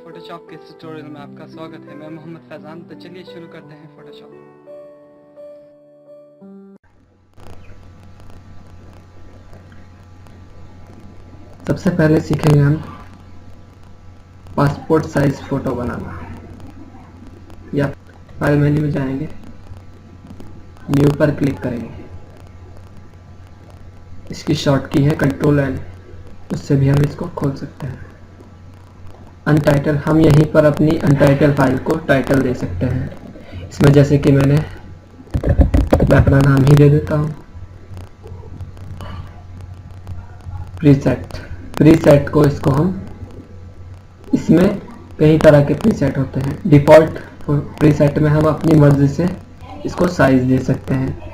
Photoshop के इस tutorial में आपका स्वागत है। मैं मोहम्मद फैजान। तो चलिए शुरू करते हैं फोटोशॉप। सबसे पहले सीखेंगे हम पासपोर्ट साइज फोटो बनाना। या फाइल मेन्यू में जाएंगे, न्यू पर क्लिक करेंगे। इसकी शॉर्ट की है Ctrl+N, उससे भी हम इसको खोल सकते हैं। अनटाइटल, हम यहीं पर अपनी अनटाइटल फाइल को टाइटल दे सकते हैं। इसमें जैसे कि मैं अपना नाम ही दे देता हूँ। प्रीसेट को इसको हम, इसमें कई तरह के प्रीसेट होते हैं। डिफ़ॉल्ट प्रीसेट में हम अपनी मर्जी से इसको साइज दे सकते हैं।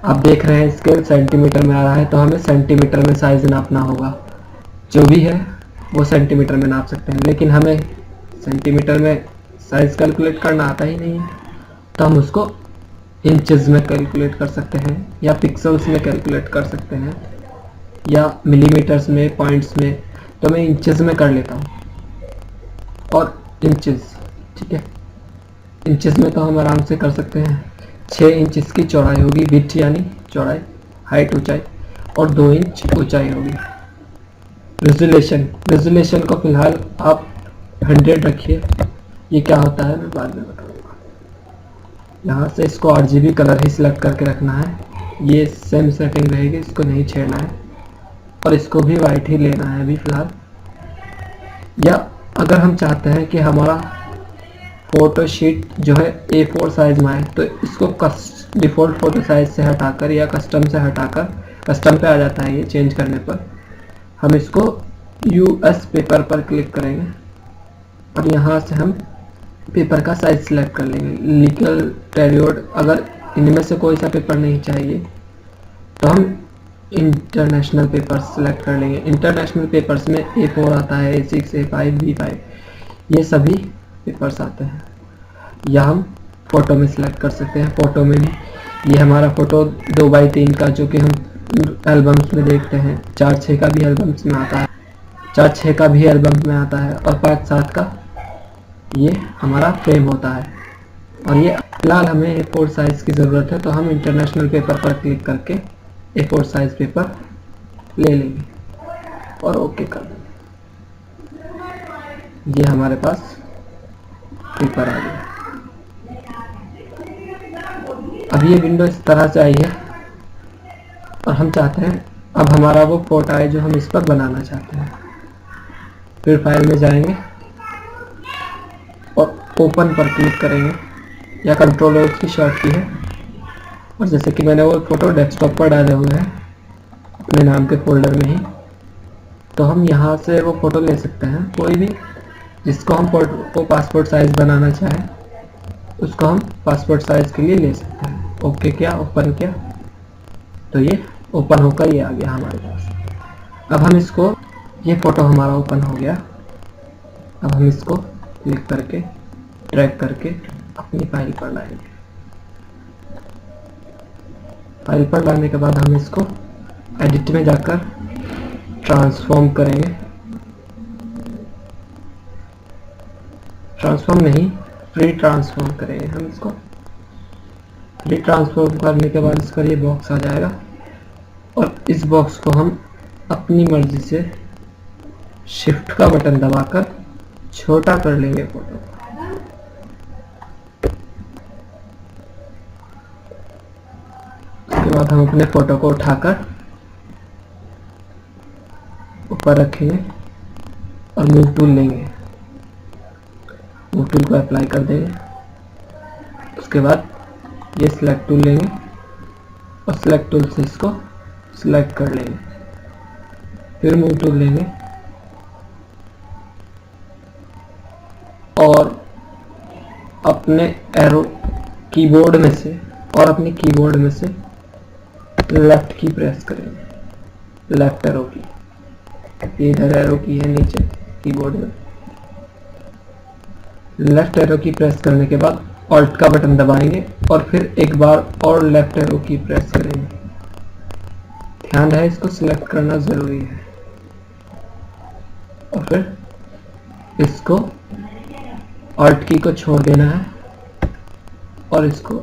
आप देख रहे हैं स्केल सेंटीमीटर में आ रहा है, तो हमें सेंटीमीटर में साइज नापना होगा। जो भी है वो सेंटीमीटर में नाप सकते हैं, लेकिन हमें सेंटीमीटर में साइज कैलकुलेट करना आता ही नहीं है, तो हम उसको इंचेस में कैलकुलेट कर सकते हैं, या पिक्सल्स में कैलकुलेट कर सकते हैं, या मिलीमीटर्स में, पॉइंट्स में। तो मैं इंचेस में कर लेता हूँ। और इंचेस, ठीक है, इंचेस में तो हम आराम से कर सकते हैं। 6 इंच इसकी चौड़ाई होगी, विड्थ यानी चौड़ाई, हाइट ऊंचाई, और 2 इंच ऊंचाई होगी। रेजोल्यूशन को फिलहाल आप 100 रखिए। ये क्या होता है मैं बाद में बताऊंगा। यहाँ से इसको RGB कलर ही सिलेक्ट करके रखना है। ये सेम सेटिंग रहेगी, इसको नहीं छेड़ना है। और इसको भी वाइट ही लेना है अभी फिलहाल। या अगर हम चाहते हैं कि हमारा फोटो शीट जो है A4 साइज में आए, तो इसको डिफ़ॉल्ट फोटो साइज से हटाकर या कस्टम से हटाकर, कस्टम पे आ जाता है ये चेंज करने पर, हम इसको US पेपर पर क्लिक करेंगे और यहाँ से हम पेपर का साइज सिलेक्ट कर लेंगे। लीगल टेरियोड, अगर इनमें से कोई सा पेपर नहीं चाहिए तो हम इंटरनेशनल पेपर सेलेक्ट कर लेंगे। इंटरनेशनल पेपर्स में A4 आता है, A6, A5, B5, ये सभी पेपर्स आते हैं। या हम फ़ोटो में सिलेक्ट कर सकते हैं। फ़ोटो में भी ये हमारा फ़ोटो 2x3 का, जो कि हम एल्बम्स में देखते हैं, 4:6 का भी एल्बम्स में आता है, 4:6 का भी एल्बम में आता है, और 5:7 का ये हमारा फ्रेम होता है। और ये फिलहाल हमें A4 साइज़ की ज़रूरत है, तो हम इंटरनेशनल पेपर पर क्लिक करके A4 साइज़ पेपर ले लेंगे और ओके कर देंगे। ये हमारे पास पेपर आ गया। अब ये विंडो इस तरह से आई है, और हम चाहते हैं अब हमारा वो फोटो है जो हम इस पर बनाना चाहते हैं। फिर फाइल में जाएंगे और ओपन पर क्लिक करेंगे, या कंट्रोल उसकी शॉर्ट की है। और जैसे कि मैंने वो फ़ोटो डेस्कटॉप पर डाले हुए हैं अपने नाम के फोल्डर में ही, तो हम यहाँ से वो फ़ोटो ले सकते हैं। कोई भी जिसको हम फोटो पासपोर्ट साइज़ बनाना चाहें, उसको हम पासपोर्ट साइज़ के लिए ले सकते हैं। ओके किया, ओपन किया, तो ये ओपन होकर ये आ गया हमारे पास। अब हम इसको, ये फ़ोटो हमारा ओपन हो गया। अब हम इसको क्लिक करके ड्रैग करके अपनी फाइल पर लाएंगे। फाइल पर लाने के बाद हम इसको एडिट में जाकर ट्रांसफॉर्म करेंगे। ट्रांसफॉर्म नहीं, फ्री ट्रांसफॉर्म करेंगे हम इसको। फ्री ट्रांसफॉर्म करने के बाद इस पर ये बॉक्स आ जाएगा, और इस बॉक्स को हम अपनी मर्जी से शिफ्ट का बटन दबाकर छोटा कर लेंगे फोटो। उसके बाद हम अपने फोटो को उठाकर ऊपर रखेंगे और मूव टूल लेंगे। मूव टूल को अप्लाई कर देंगे। उसके बाद ये सिलेक्ट टूल लेंगे और सिलेक्ट टूल से इसको सिलेक्ट कर लेंगे। फिर मूव टूल लेंगे और अपने एरो कीबोर्ड में से, और अपने कीबोर्ड में से लेफ्ट की प्रेस करेंगे, लेफ्ट एरो की। ये इधर एरो की है नीचे कीबोर्ड में। लेफ्ट एरो की प्रेस करने के बाद ऑल्ट का बटन दबाएंगे और फिर एक बार और लेफ्ट एरो की प्रेस करेंगे। ध्यान है, इसको सिलेक्ट करना जरूरी है। और फिर इसको ऑल्ट की को छोड़ देना है और इसको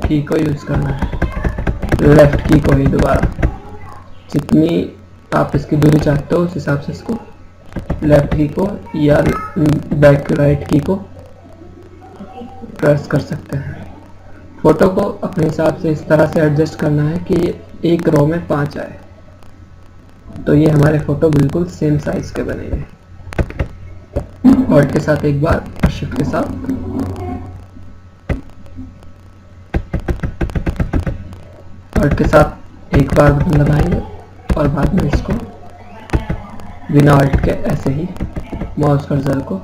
की को यूज करना है, लेफ्ट की को ही दोबारा। जितनी आप इसकी दूरी चाहते हो उस हिसाब से इसको लेफ्ट की को या बैक राइट की को प्रेस कर सकते हैं। फोटो को अपने हिसाब से इस तरह से एडजस्ट करना है कि ये एक रो में 5 आए, तो ये हमारे फोटो बिल्कुल सेम साइज के बनेंगे। ऑल्ट के साथ एक बार और शिफ्ट के साथ ऑल्ट के साथ एक बार बटन दबाएंगे और बाद में इसको बिना ऑल्ट के ऐसे ही माउस कर्सर को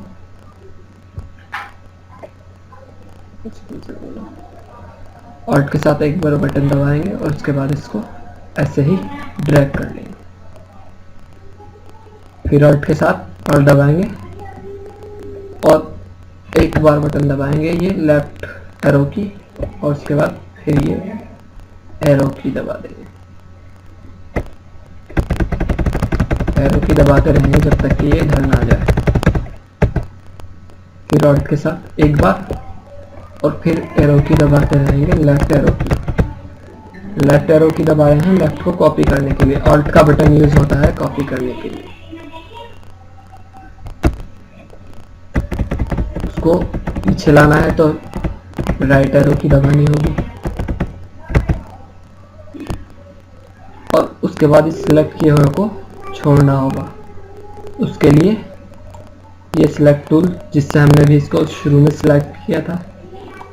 ऑल्ट के साथ एक बार बटन दबाएंगे और उसके बाद इसको ऐसे ही ड्रैग कर लेंगे। फिर ऑल्ट के साथ ऑल्ट दबाएंगे और एक बार बटन दबाएंगे ये लेफ्ट एरो की और उसके बाद फिर ये एरो की दबा देंगे। एरो की दबाते रहेंगे जब तक कि ये इधर ना जाए। फिर ऑल्ट के साथ एक बार और फिर एरो की दबाते रहेंगे, लेफ्ट एरो की। लेफ्ट एरो की दबाए हैं लेफ्ट को कॉपी करने के लिए, ऑल्ट का बटन यूज होता है कॉपी करने के लिए। उसको पीछे लाना है तो राइट एरो की दबानी होगी और उसके बाद इस सिलेक्ट किए हुए को छोड़ना होगा। उसके लिए ये सिलेक्ट टूल जिससे हमने भी इसको शुरू में सिलेक्ट किया था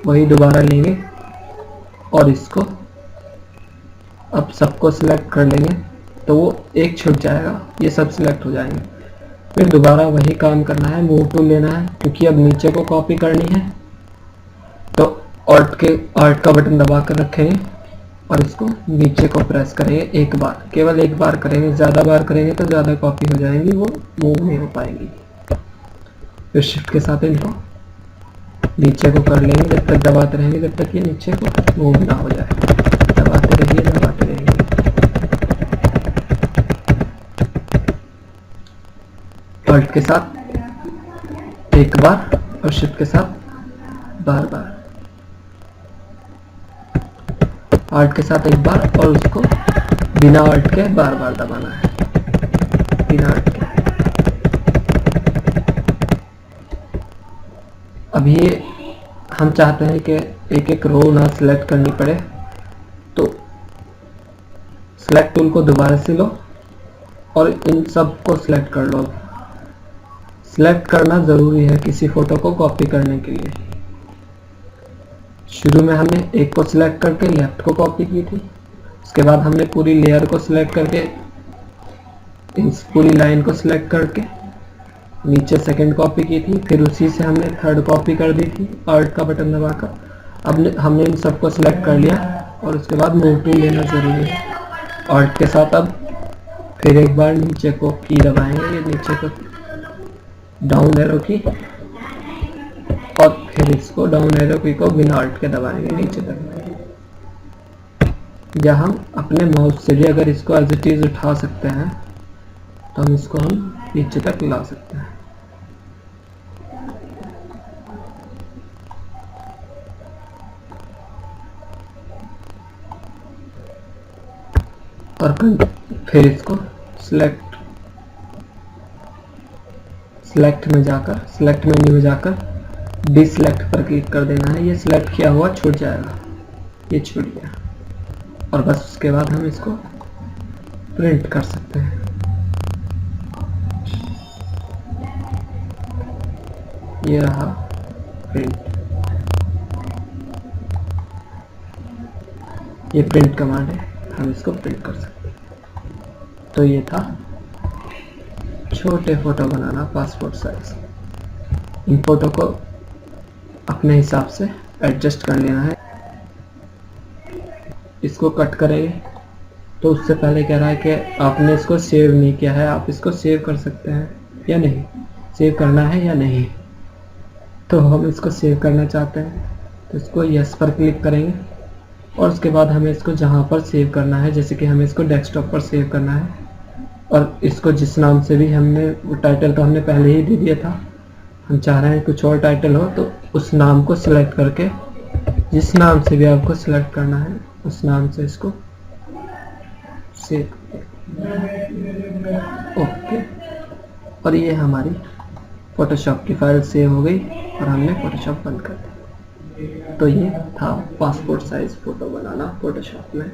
वही दोबारा लेंगे और इसको अब सबको सिलेक्ट कर लेंगे तो वो एक छूट जाएगा, ये सब सिलेक्ट हो जाएंगे। फिर दोबारा वही काम करना है, मूव टूल लेना है क्योंकि अब नीचे को कॉपी करनी है तो ऑल्ट का बटन दबा कर रखेंगे और इसको नीचे को प्रेस करेंगे एक बार, केवल एक बार करेंगे, ज़्यादा बार करेंगे तो ज़्यादा कॉपी हो जाएंगी, वो मूव नहीं हो पाएंगी। फिर शिफ्ट के साथ इनको नीचे को कर लेंगे, जब तक दबाते रहेंगे जब तक ये नीचे को मूव ना हो जाए। दबाते रहिए दबाते रहिए। ऑल्ट के साथ एक बार और शिफ्ट के साथ बार बार। ऑल्ट के साथ एक बार और उसको बिना ऑल्ट के बार बार दबाना है, बिना ऑल्ट के। अब ये हम चाहते हैं कि एक एक रो ना सिलेक्ट करनी पड़े तो सिलेक्ट टूल को दोबारा से लो और इन सब को सिलेक्ट कर लो। सिलेक्ट करना ज़रूरी है किसी फोटो को कॉपी करने के लिए। शुरू में हमने एक को सिलेक्ट करके लेफ्ट को कॉपी की थी, उसके बाद हमने पूरी लेयर को सिलेक्ट करके इस पूरी लाइन को सिलेक्ट करके नीचे सेकंड कॉपी की थी, फिर उसी से हमने थर्ड कॉपी कर दी थी ऑल्ट का बटन दबाकर। अब हमने इन सबको सिलेक्ट कर लिया और उसके बाद मूव टूल लेना ज़रूरी है। ऑल्ट के साथ अब फिर एक बार नीचे को की दबाएंगे, ये नीचे को डाउन एरो की और फिर इसको डाउन एरो की को बिना ऑल्ट के दबाएंगे नीचे तक। या हम अपने माउस से भी अगर इसको एज इट इज उठा सकते हैं तो हम इसको नीचे तक ला सकते हैं। और फिर इसको सिलेक्ट में जाकर सिलेक्ट मेन्यू में जाकर डिसलेक्ट पर क्लिक कर देना है। ये सिलेक्ट किया हुआ छूट जाएगा, ये छूट गया और बस उसके बाद हम इसको प्रिंट कर सकते हैं। ये रहा प्रिंट, ये प्रिंट कमांड है, हम इसको प्रिंट कर सकते हैं। तो ये था छोटे फोटो बनाना पासपोर्ट साइज। इन फोटो को अपने हिसाब से एडजस्ट कर लेना है। इसको कट करेंगे तो उससे पहले कह रहा है कि आपने इसको सेव नहीं किया है, आप इसको सेव कर सकते हैं या नहीं, सेव करना है या नहीं। तो हम इसको सेव करना चाहते हैं तो इसको यस पर क्लिक करेंगे और उसके बाद हमें इसको जहाँ पर सेव करना है, जैसे कि हमें इसको डेस्कटॉप पर सेव करना है और इसको जिस नाम से भी हमने टाइटल तो हमने पहले ही दे दिया था, हम चाह रहे हैं कुछ और टाइटल हो, तो उस नाम को सिलेक्ट करके जिस नाम से भी आपको सिलेक्ट करना है उस नाम से इसको सेव। ओके, और ये हमारी फोटोशॉप की फाइल सेव हो गई और हमने फोटोशॉप बंद कर दिया। तो ये था पासपोर्ट साइज फ़ोटो बनाना फोटोशॉप में।